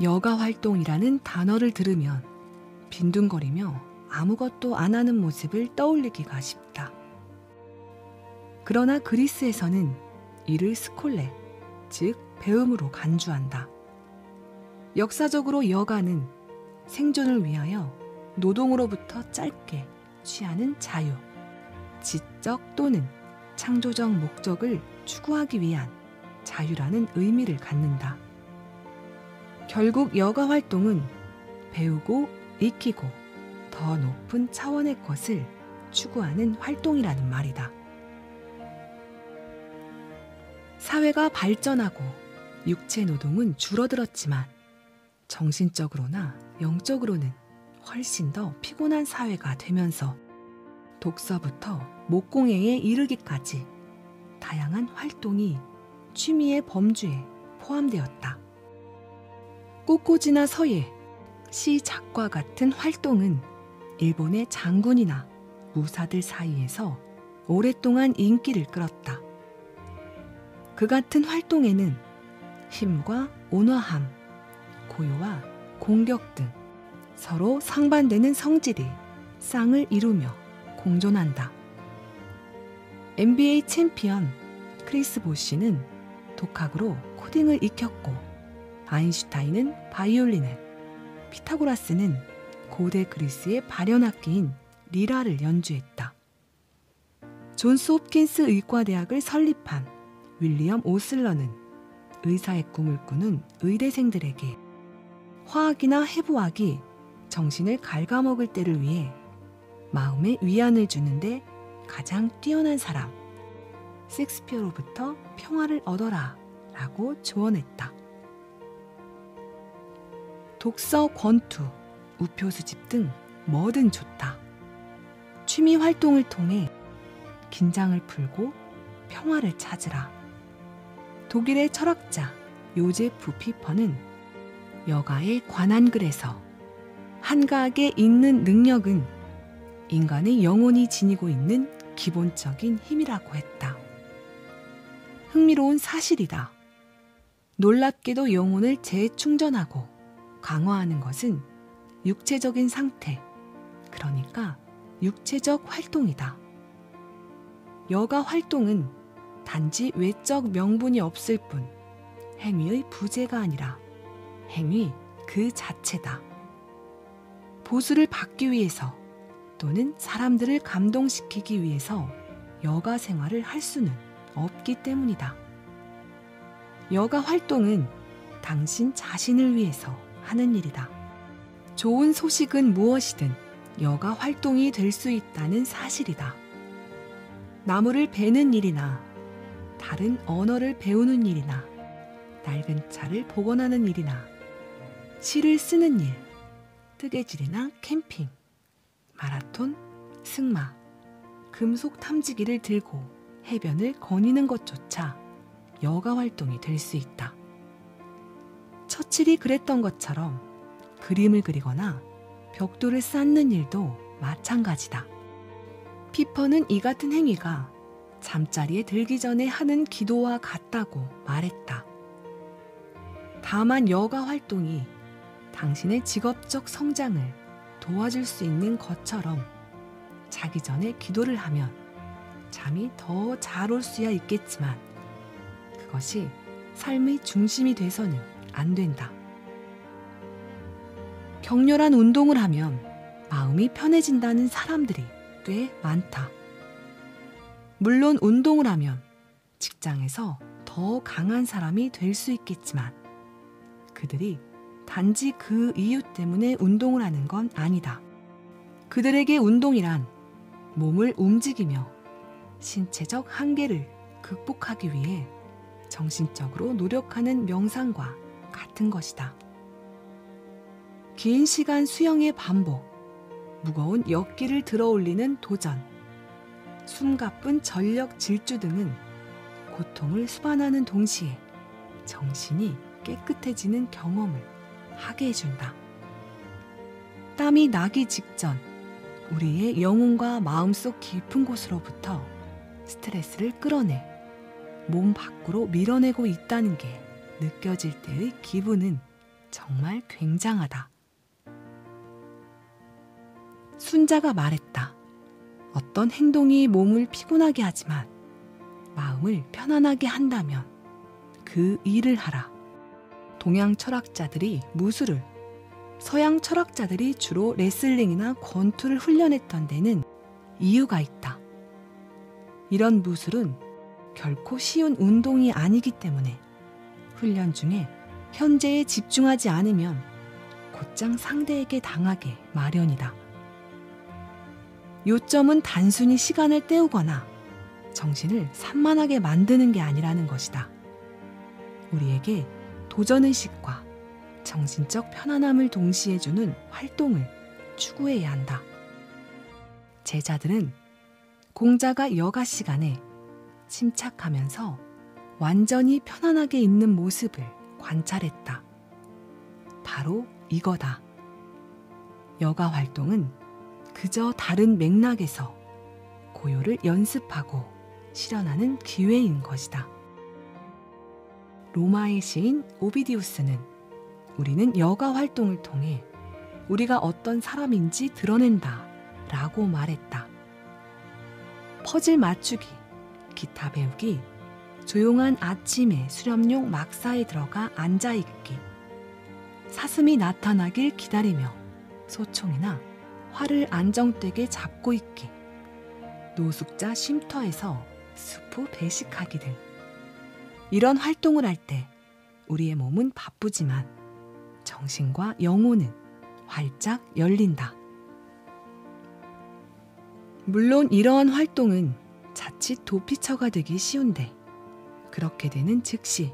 여가 활동이라는 단어를 들으면 빈둥거리며 아무것도 안 하는 모습을 떠올리기가 쉽다. 그러나 그리스에서는 이를 스콜레, 즉 배움으로 간주한다. 역사적으로 여가는 생존을 위하여 노동으로부터 짧게 취하는 자유, 지적 또는 창조적 목적을 추구하기 위한 자유라는 의미를 갖는다. 결국 여가 활동은 배우고 익히고 더 높은 차원의 것을 추구하는 활동이라는 말이다. 사회가 발전하고 육체 노동은 줄어들었지만 정신적으로나 영적으로는 훨씬 더 피곤한 사회가 되면서 독서부터 목공예에 이르기까지 다양한 활동이 취미의 범주에 포함되었다. 꽃꽂이나 서예, 시, 작과 같은 활동은 일본의 장군이나 무사들 사이에서 오랫동안 인기를 끌었다. 그 같은 활동에는 힘과 온화함, 고요와 공격 등 서로 상반되는 성질이 쌍을 이루며 공존한다. NBA 챔피언 크리스 보시는 독학으로 코딩을 익혔고, 아인슈타인은 바이올린을, 피타고라스는 고대 그리스의 발연악기인 리라를 연주했다. 존스 홉킨스 의과대학을 설립한 윌리엄 오슬러는 의사의 꿈을 꾸는 의대생들에게 화학이나 해부학이 정신을 갉아먹을 때를 위해 마음의 위안을 주는데 가장 뛰어난 사람, 셰익스피어로부터 평화를 얻어라 라고 조언했다. 독서, 권투, 우표 수집 등 뭐든 좋다. 취미 활동을 통해 긴장을 풀고 평화를 찾으라. 독일의 철학자 요제프 피퍼는 여가에 관한 글에서 한가하게 있는 능력은 인간의 영혼이 지니고 있는 기본적인 힘이라고 했다. 흥미로운 사실이다. 놀랍게도 영혼을 재충전하고 강화하는 것은 육체적인 상태, 그러니까 육체적 활동이다. 여가 활동은 단지 외적 명분이 없을 뿐 행위의 부재가 아니라 행위 그 자체다. 보수를 받기 위해서 또는 사람들을 감동시키기 위해서 여가 생활을 할 수는 없기 때문이다. 여가 활동은 당신 자신을 위해서 하는 일이다. 좋은 소식은 무엇이든 여가 활동이 될 수 있다는 사실이다. 나무를 베는 일이나 다른 언어를 배우는 일이나 낡은 차를 복원하는 일이나 시를 쓰는 일, 뜨개질이나 캠핑, 마라톤, 승마, 금속 탐지기를 들고 해변을 거니는 것조차 여가 활동이 될 수 있다. 처칠이 그랬던 것처럼 그림을 그리거나 벽돌을 쌓는 일도 마찬가지다. 피퍼는 이 같은 행위가 잠자리에 들기 전에 하는 기도와 같다고 말했다. 다만 여가 활동이 당신의 직업적 성장을 도와줄 수 있는 것처럼 자기 전에 기도를 하면 잠이 더 잘 올 수야 있겠지만 그것이 삶의 중심이 돼서는 안 된다. 격렬한 운동을 하면 마음이 편해진다는 사람들이 꽤 많다. 물론 운동을 하면 직장에서 더 강한 사람이 될 수 있겠지만 그들이 단지 그 이유 때문에 운동을 하는 건 아니다. 그들에게 운동이란 몸을 움직이며 신체적 한계를 극복하기 위해 정신적으로 노력하는 명상과 같은 것이다. 긴 시간 수영의 반복, 무거운 역기를 들어 올리는 도전, 숨가쁜 전력 질주 등은 고통을 수반하는 동시에 정신이 깨끗해지는 경험을 하게 해준다. 땀이 나기 직전 우리의 영혼과 마음속 깊은 곳으로부터 스트레스를 끌어내 몸 밖으로 밀어내고 있다는 게 느껴질 때의 기분은 정말 굉장하다. 순자가 말했다. 어떤 행동이 몸을 피곤하게 하지만 마음을 편안하게 한다면 그 일을 하라. 동양 철학자들이 무술을, 서양 철학자들이 주로 레슬링이나 권투를 훈련했던 데는 이유가 있다. 이런 무술은 결코 쉬운 운동이 아니기 때문에 훈련 중에 현재에 집중하지 않으면 곧장 상대에게 당하게 마련이다. 요점은 단순히 시간을 때우거나 정신을 산만하게 만드는 게 아니라는 것이다. 우리에게 도전의식과 정신적 편안함을 동시에 주는 활동을 추구해야 한다. 제자들은 공자가 여가 시간에 침착하면서 완전히 편안하게 있는 모습을 관찰했다. 바로 이거다. 여가 활동은 그저 다른 맥락에서 고요를 연습하고 실현하는 기회인 것이다. 로마의 시인 오비디우스는 우리는 여가 활동을 통해 우리가 어떤 사람인지 드러낸다 라고 말했다. 퍼즐 맞추기, 기타 배우기, 조용한 아침에 수렴용 막사에 들어가 앉아있기, 사슴이 나타나길 기다리며 소총이나 활을 안정되게 잡고 있기, 노숙자 쉼터에서 수프 배식하기 등 이런 활동을 할 때 우리의 몸은 바쁘지만 정신과 영혼은 활짝 열린다. 물론 이러한 활동은 자칫 도피처가 되기 쉬운데 그렇게 되는 즉시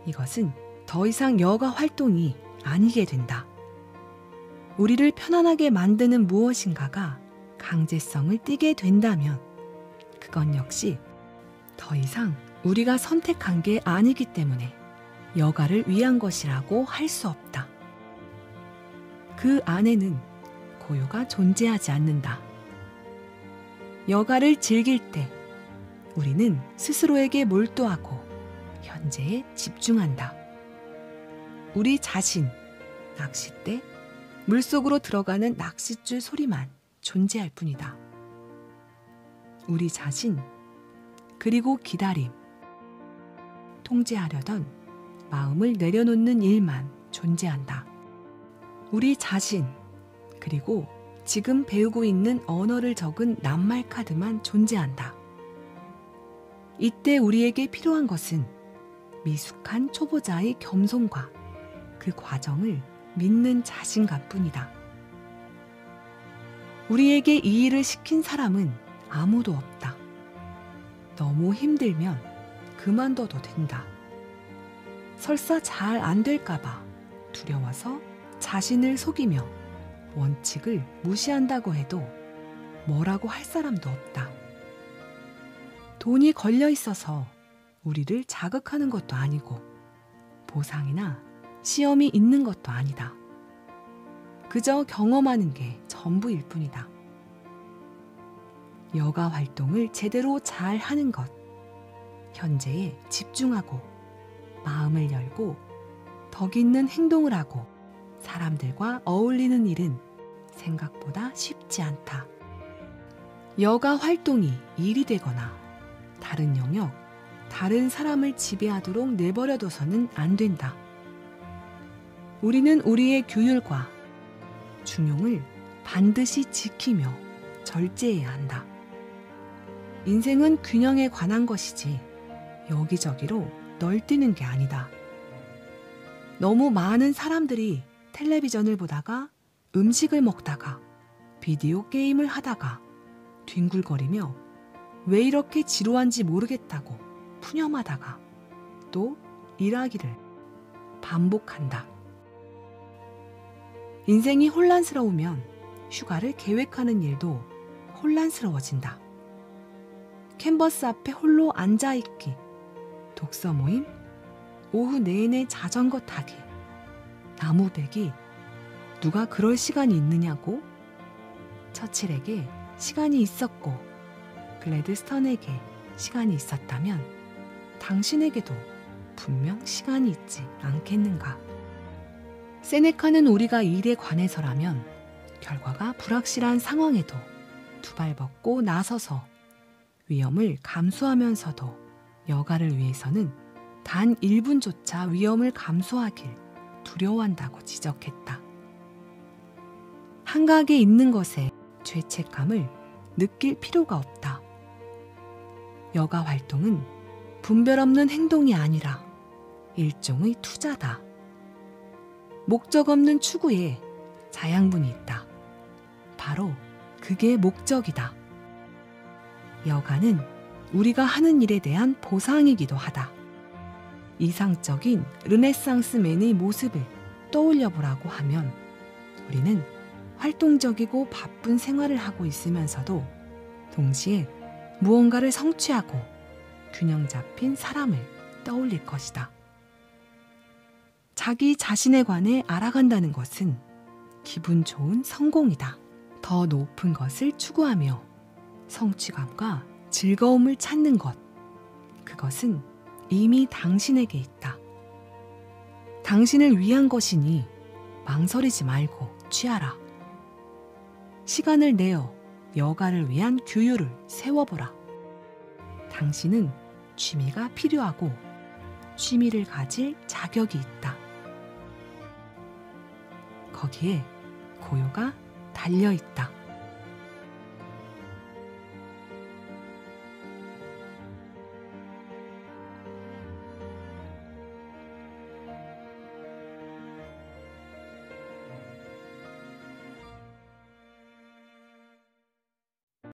이것은 더 이상 여가 활동이 아니게 된다. 우리를 편안하게 만드는 무엇인가가 강제성을 띠게 된다면 그건 역시 더 이상 우리가 선택한 게 아니기 때문에 여가를 위한 것이라고 할 수 없다. 그 안에는 고요가 존재하지 않는다. 여가를 즐길 때 우리는 스스로에게 몰두하고 현재에 집중한다. 우리 자신, 낚싯대, 물속으로 들어가는 낚싯줄 소리만 존재할 뿐이다. 우리 자신, 그리고 기다림, 통제하려던 마음을 내려놓는 일만 존재한다. 우리 자신, 그리고 지금 배우고 있는 언어를 적은 낱말 카드만 존재한다. 이때 우리에게 필요한 것은 미숙한 초보자의 겸손과 그 과정을 믿는 자신감뿐이다. 우리에게 이 일을 시킨 사람은 아무도 없다. 너무 힘들면 그만둬도 된다. 설사 잘 안 될까봐 두려워서 자신을 속이며 원칙을 무시한다고 해도 뭐라고 할 사람도 없다. 돈이 걸려 있어서 우리를 자극하는 것도 아니고 보상이나 시험이 있는 것도 아니다. 그저 경험하는 게 전부일 뿐이다. 여가 활동을 제대로 잘 하는 것, 현재에 집중하고 마음을 열고 덕 있는 행동을 하고 사람들과 어울리는 일은 생각보다 쉽지 않다. 여가 활동이 일이 되거나 다른 영역, 다른 사람을 지배하도록 내버려둬서는 안 된다. 우리는 우리의 규율과 중용을 반드시 지키며 절제해야 한다. 인생은 균형에 관한 것이지 여기저기로 널뛰는 게 아니다. 너무 많은 사람들이 텔레비전을 보다가 음식을 먹다가 비디오 게임을 하다가 뒹굴거리며 왜 이렇게 지루한지 모르겠다고 푸념하다가 또 일하기를 반복한다. 인생이 혼란스러우면 휴가를 계획하는 일도 혼란스러워진다. 캔버스 앞에 홀로 앉아있기, 독서 모임, 오후 내내 자전거 타기, 나무 베기, 누가 그럴 시간이 있느냐고? 처칠에게 시간이 있었고 글래드스턴에게 시간이 있었다면 당신에게도 분명 시간이 있지 않겠는가? 세네카는 우리가 일에 관해서라면 결과가 불확실한 상황에도 두 발 벗고 나서서 위험을 감수하면서도 여가를 위해서는 단 1분조차 위험을 감수하길 두려워한다고 지적했다. 한가하게 있는 것에 죄책감을 느낄 필요가 없다. 여가 활동은 분별 없는 행동이 아니라 일종의 투자다. 목적 없는 추구에 자양분이 있다. 바로 그게 목적이다. 여가는 우리가 하는 일에 대한 보상이기도 하다. 이상적인 르네상스맨의 모습을 떠올려 보라고 하면 우리는 활동적이고 바쁜 생활을 하고 있으면서도 동시에 무언가를 성취하고 균형 잡힌 사람을 떠올릴 것이다. 자기 자신에 관해 알아간다는 것은 기분 좋은 성공이다. 더 높은 것을 추구하며 성취감과 즐거움을 찾는 것, 그것은 이미 당신에게 있다. 당신을 위한 것이니 망설이지 말고 취하라. 시간을 내어 여가를 위한 규율을 세워보라. 당신은 취미가 필요하고 취미를 가질 자격이 있다. 거기에 고요가 달려있다.